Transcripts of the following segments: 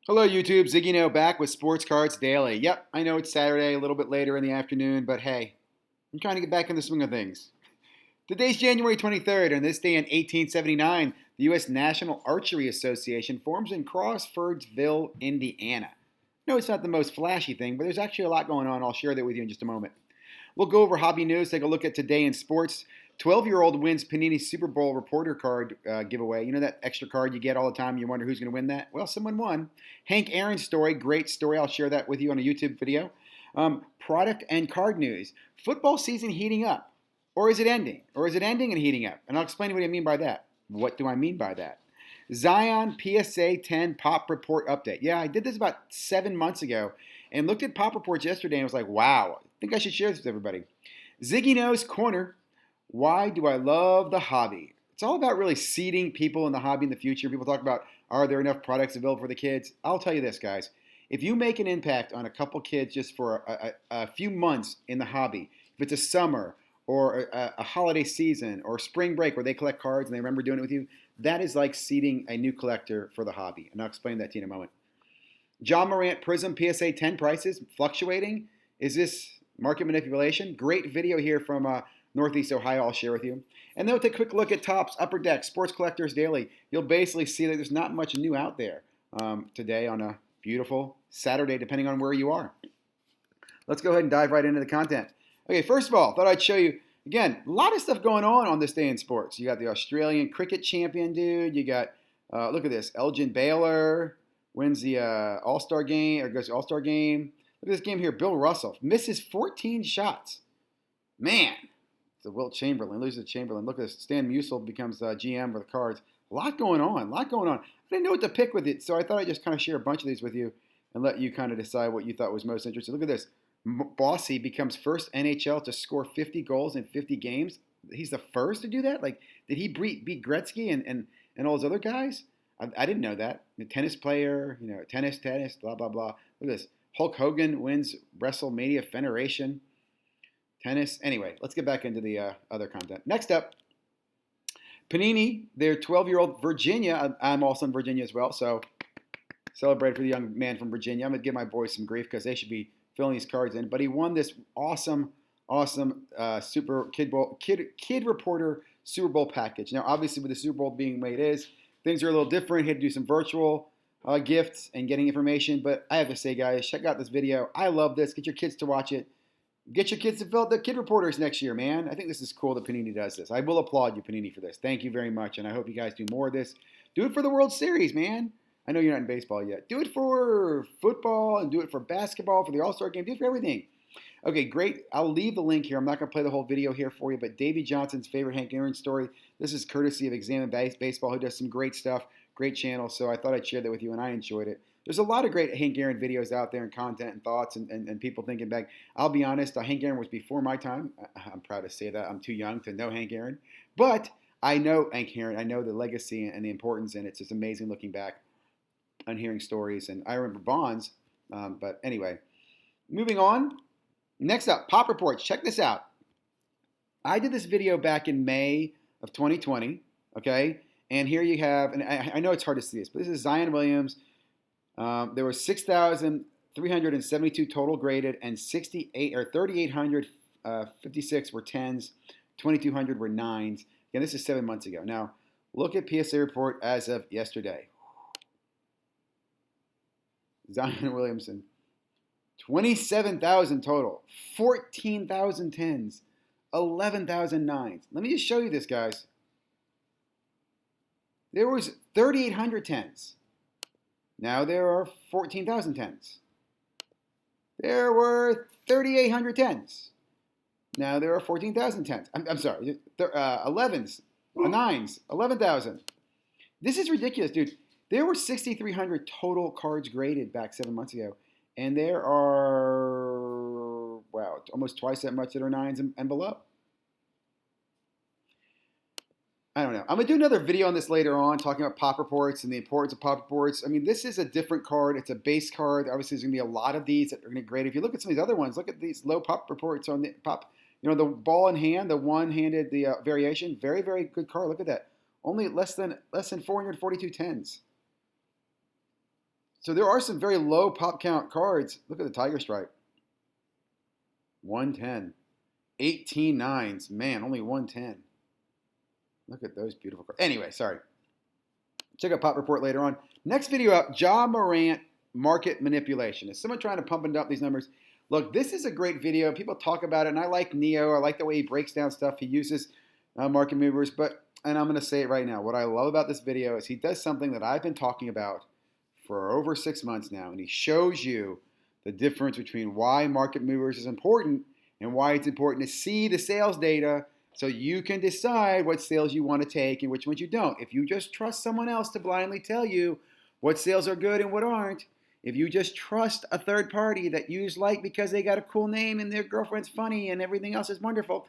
Hello YouTube, ZiggyNo back with Sports Cards Daily. Yep, I know it's Saturday, a little bit later in the afternoon, but hey, I'm trying to get back in the swing of things. Today's January 23rd, and this day in 1879, the U.S. National Archery Association forms in Crawfordsville, Indiana. No, it's not the most flashy thing, but there's actually a lot going on. I'll share that with you in just a moment. We'll go over hobby news, take a look at today in sports. 12-year-old wins Panini Super Bowl reporter card giveaway. You know that extra card you get all the time? You wonder who's going to win that? Well, someone won. Hank Aaron's story, great story. I'll share that with you on a YouTube video. Product and card news. Football season heating up. Or is it ending? Or is it ending and heating up? And I'll explain what I mean by that. What do I mean by that? Zion PSA 10 Pop Report update. Yeah, I did this about 7 months ago and looked at Pop Reports yesterday and was like, wow, I think I should share this with everybody. ZiggyNo's Corner. Why do I love the hobby? It's all about really seeding people in the hobby in the future. People talk about, are there enough products available for the kids? I'll tell you this, guys. If you make an impact on a couple kids just for a few months in the hobby, if it's a summer or a holiday season or spring break where they collect cards and they remember doing it with you, that is like seeding a new collector for the hobby. And I'll explain that to you in a moment. John Morant Prism PSA 10 prices fluctuating. Is this market manipulation? Great video here from Northeast Ohio I'll share with you. And then we'll take a quick look at Topps Upper Deck Sports Collectors Daily. You'll basically see that there's not much new out there today on a beautiful Saturday, depending on where you are. Let's go ahead and dive right into the content. Okay, first of all, thought I'd show you, again, a lot of stuff going on this day in sports. You got the Australian cricket champion dude. You got, look at this, Elgin Baylor wins the All-Star game, or goes to All-Star game. Look at this game here, Bill Russell misses 14 shots. Man. The Wilt Chamberlain, loses to Chamberlain. Look at this. Stan Musial becomes GM for the Cards. A lot going on. I didn't know what to pick with it, so I thought I'd just kind of share a bunch of these with you and let you kind of decide what you thought was most interesting. Look at this. Bossy becomes first NHL to score 50 goals in 50 games. He's the first to do that? Like, did he beat Gretzky and all those other guys? I didn't know that. The tennis player, tennis, blah, blah, blah. Look at this. Hulk Hogan wins WrestleMania Federation. Tennis. Anyway, let's get back into the other content. Next up, Panini, their 12-year-old Virginia. I'm also in Virginia as well, so celebrate for the young man from Virginia. I'm going to give my boys some grief because they should be filling these cards in. But he won this awesome Super Kid Reporter Super Bowl package. Now, obviously, with the Super Bowl being the way it is, things are a little different. He had to do some virtual gifts and getting information. But I have to say, guys, check out this video. I love this. Get your kids to watch it. Get your kids to fill out the kid reporters next year, man. I think this is cool that Panini does this. I will applaud you, Panini, for this. Thank you very much, and I hope you guys do more of this. Do it for the World Series, man. I know you're not in baseball yet. Do it for football and do it for basketball, for the All-Star game. Do it for everything. Okay, great. I'll leave the link here. I'm not going to play the whole video here for you, but Davey Johnson's favorite Hank Aaron story. This is courtesy of Examine Baseball, who does some great stuff, great channel, so I thought I'd share that with you, and I enjoyed it. There's a lot of great Hank Aaron videos out there and content and thoughts and people thinking back. I'll be honest, Hank Aaron was before my time. I'm proud to say that. I'm too young to know Hank Aaron. But I know Hank Aaron. I know the legacy and the importance, and it's just amazing looking back and hearing stories. And I remember Bonds. But anyway, moving on. Next up, Pop Reports. Check this out. I did this video back in May of 2020, okay? And here you have, and I know it's hard to see this, but this is Zion Williams. There were 6,372 total graded, and 3,856 were 10s, 2,200 were 9s. Again, this is 7 months ago. Now, look at PSA report as of yesterday. Zion Williamson, 27,000 total, 14,000 10s, 11,000 9s. Let me just show you this, guys. There was 3,800 10s. Now there are 14,000 10s. There were 3,800 10s. Now there are 14,000 10s. I'm sorry, 11s, 9s, 11,000. This is ridiculous, dude. There were 6,300 total cards graded back 7 months ago. And there are, wow, almost twice that much that are 9s and below. I don't know. I'm going to do another video on this later on, talking about Pop Reports and the importance of Pop Reports. I mean, this is a different card. It's a base card. Obviously, there's going to be a lot of these that are going to be great. If you look at some of these other ones, look at these low Pop Reports on the Pop. The ball in hand, the one-handed, the variation. Very, very good card. Look at that. Only less than 442 10s. So there are some very low pop count cards. Look at the Tiger Stripe. 110. 18 nines. Man, only 110. Look at those beautiful cards. Anyway, sorry. Check out Pop Report later on. Next video up, Ja Morant market manipulation. Is someone trying to pump up these numbers? Look, this is a great video. People talk about it, and I like Neo. I like the way he breaks down stuff. He uses market movers, and I'm going to say it right now. What I love about this video is he does something that I've been talking about for over 6 months now, and he shows you the difference between why market movers is important and why it's important to see the sales data so you can decide what sales you want to take and which ones you don't. If you just trust someone else to blindly tell you what sales are good and what aren't, if you just trust a third party that you like because they got a cool name and their girlfriend's funny and everything else is wonderful,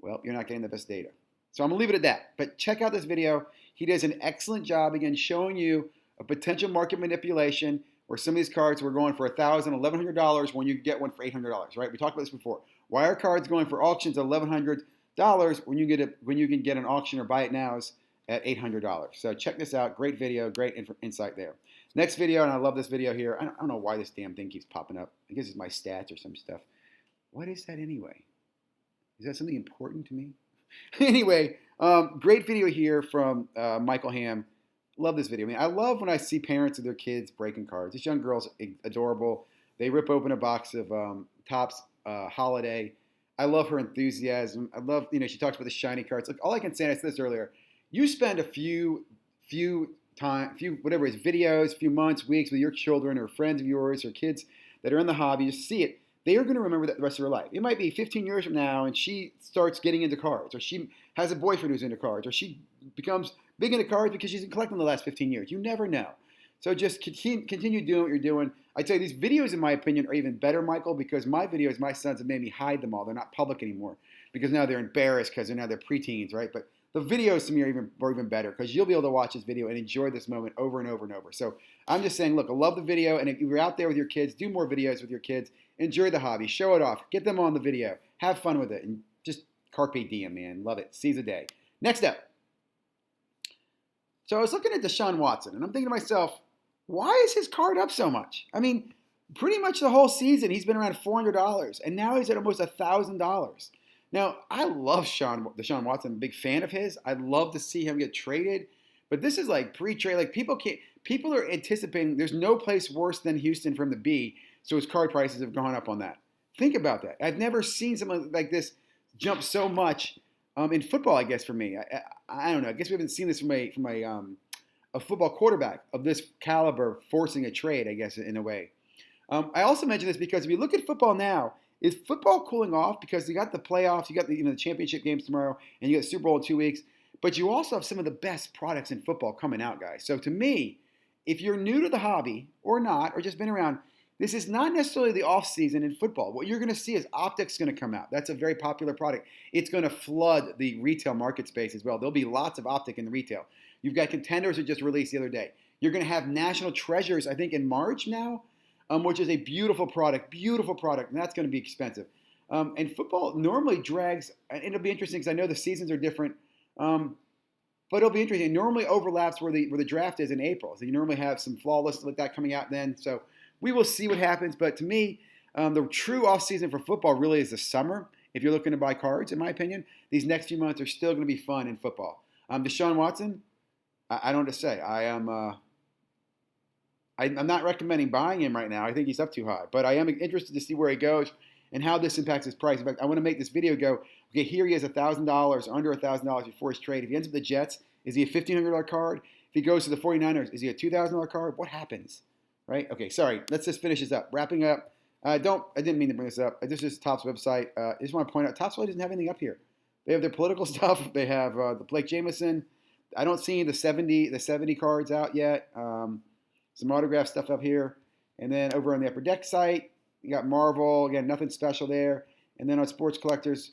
well, you're not getting the best data. So I'm going to leave it at that. But check out this video. He does an excellent job, again, showing you a potential market manipulation where some of these cards were going for $1,000, $1,100 when you get one for $800, right? We talked about this before. Why are cards going for auctions at $1,100 when you can get an auction or buy it nows at $800? So check this out. Great video, great insight there. Next video, and I love this video here. I don't know why this damn thing keeps popping up. I guess it's my stats or some stuff. What is that anyway? Is that something important to me? Anyway, great video here from Michael Ham. Love this video. I mean, I love when I see parents of their kids breaking cards. This young girl's adorable. They rip open a box of Topps Holiday. I love her enthusiasm. I love, she talks about the shiny cards. Like, all I can say, and I said this earlier, you spend a few videos, few months, weeks with your children or friends of yours or kids that are in the hobby, just see it. They are going to remember that the rest of her life. It might be 15 years from now and she starts getting into cards, or she has a boyfriend who's into cards, or she becomes big into cards because she's been collecting the last 15 years. You never know. So just continue doing what you're doing. I tell you, these videos, in my opinion, are even better, Michael, because my videos, my sons have made me hide them all. They're not public anymore because now they're embarrassed because they're preteens, right? But the videos to me are even better because you'll be able to watch this video and enjoy this moment over and over and over. So I'm just saying, look, I love the video. And if you're out there with your kids, do more videos with your kids. Enjoy the hobby. Show it off. Get them on the video. Have fun with it. And just carpe diem, man. Love it. Seize the day. Next up. So I was looking at Deshaun Watson, and I'm thinking to myself, why is his card up so much? I mean, pretty much the whole season, he's been around $400, and now he's at almost $1,000. Now, I love Deshaun Watson. I'm a big fan of his. I'd love to see him get traded, but this is like pre-trade. Like, people are anticipating there's no place worse than Houston for him to be, so his card prices have gone up on that. Think about that. I've never seen something like this jump so much in football, I guess, for me. I don't know. I guess we haven't seen this from a football quarterback of this caliber forcing a trade, I guess, in a way. I also mention this because if you look at football now, is football cooling off? Because you got the playoffs, you got the championship games tomorrow, and you got the Super Bowl in 2 weeks. But you also have some of the best products in football coming out, guys. So to me, if you're new to the hobby or not, or just been around, this is not necessarily the off season in football. What you're going to see is optics going to come out. That's a very popular product. It's going to flood the retail market space as well. There'll be lots of optic in the retail. You've got Contenders that just released the other day. You're going to have National Treasures, I think, in March now, which is a beautiful product, and that's going to be expensive. And football normally drags, and it'll be interesting because I know the seasons are different, but it'll be interesting. It normally overlaps where the draft is in April, so you normally have some flawless like that coming out then. So we will see what happens, but to me, the true off-season for football really is the summer. If you're looking to buy cards, in my opinion, these next few months are still going to be fun in football. Deshaun Watson, I don't know what to say. I'm not recommending buying him right now. I think he's up too high. But I am interested to see where he goes and how this impacts his price. In fact, I want to make this video go, okay, here he is $1,000, under $1,000 before his trade. If he ends up with the Jets, is he a $1,500 card? If he goes to the 49ers, is he a $2,000 card? What happens? Right? Okay, sorry. Let's just finish this up. Wrapping up. I didn't mean to bring this up. This is Topps website. I just want to point out, Topps really doesn't have anything up here. They have their political stuff. They have the Blake Jameson. I don't see the 70 cards out yet. Some autograph stuff up here. And then over on the Upper Deck site, you got Marvel. Again, nothing special there. And then on Sports Collectors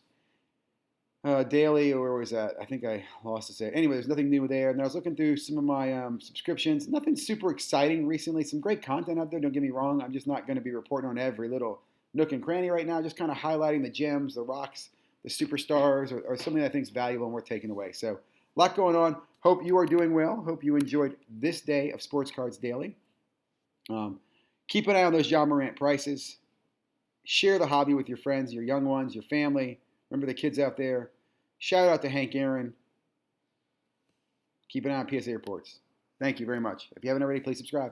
Daily, or where was that? I think I lost it. Anyway, there's nothing new there. And then I was looking through some of my subscriptions. Nothing super exciting recently. Some great content out there, don't get me wrong. I'm just not going to be reporting on every little nook and cranny right now. Just kind of highlighting the gems, the rocks, the superstars, or something that I think is valuable and worth taking away. So a lot going on. Hope you are doing well. Hope you enjoyed this day of Sports Cards Daily. Keep an eye on those John Morant prices. Share the hobby with your friends, your young ones, your family. Remember the kids out there. Shout out to Hank Aaron. Keep an eye on PSA reports. Thank you very much. If you haven't already, please subscribe.